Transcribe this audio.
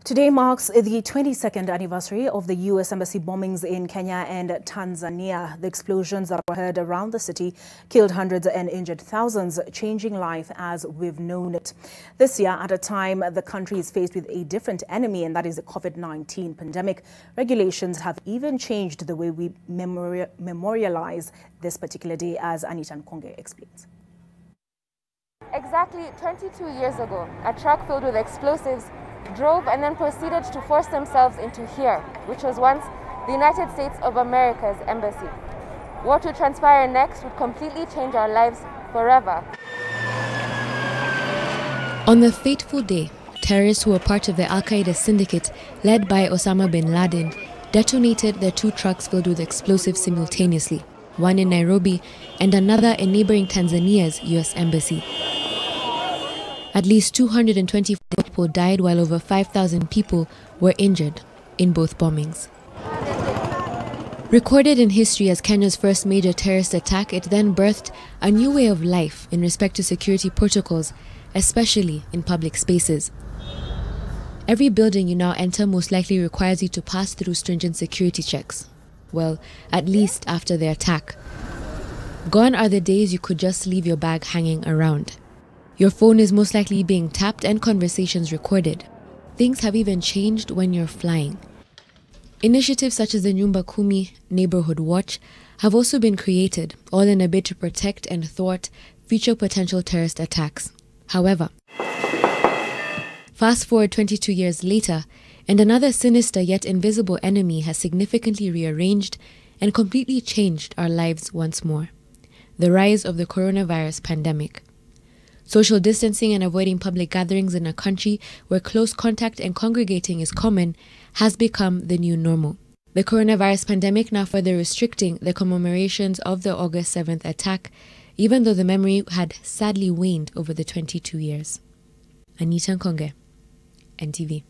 Today marks the 22nd anniversary of the U.S. Embassy bombings in Kenya and Tanzania. The explosions that were heard around the city killed hundreds and injured thousands, changing life as we've known it. This year, at a time the country is faced with a different enemy, and that is the COVID-19 pandemic, regulations have even changed the way we memorialize this particular day, as Anita Nkonge explains. Exactly 22 years ago, a truck filled with explosives drove and then proceeded to force themselves into here, which was once the United States of America's embassy. What would transpire next would completely change our lives forever. On the fateful day, terrorists who were part of the Al-Qaeda syndicate led by Osama bin Laden detonated their two trucks filled with explosives simultaneously, one in Nairobi and another in neighboring Tanzania's U.S. embassy. At least 220 people died, while over 5,000 people were injured in both bombings. Recorded in history as Kenya's first major terrorist attack, it then birthed a new way of life in respect to security protocols, especially in public spaces. Every building you now enter most likely requires you to pass through stringent security checks. Well, at least after the attack. Gone are the days you could just leave your bag hanging around. Your phone is most likely being tapped and conversations recorded. Things have even changed when you're flying. Initiatives such as the Nyumba Kumi Neighborhood Watch have also been created, all in a bid to protect and thwart future potential terrorist attacks. However, fast forward 22 years later, and another sinister yet invisible enemy has significantly rearranged and completely changed our lives once more: the rise of the coronavirus pandemic. Social distancing and avoiding public gatherings in a country where close contact and congregating is common has become the new normal. The coronavirus pandemic now further restricting the commemorations of the August 7th attack, even though the memory had sadly waned over the 22 years. Anita Nkonge, NTV.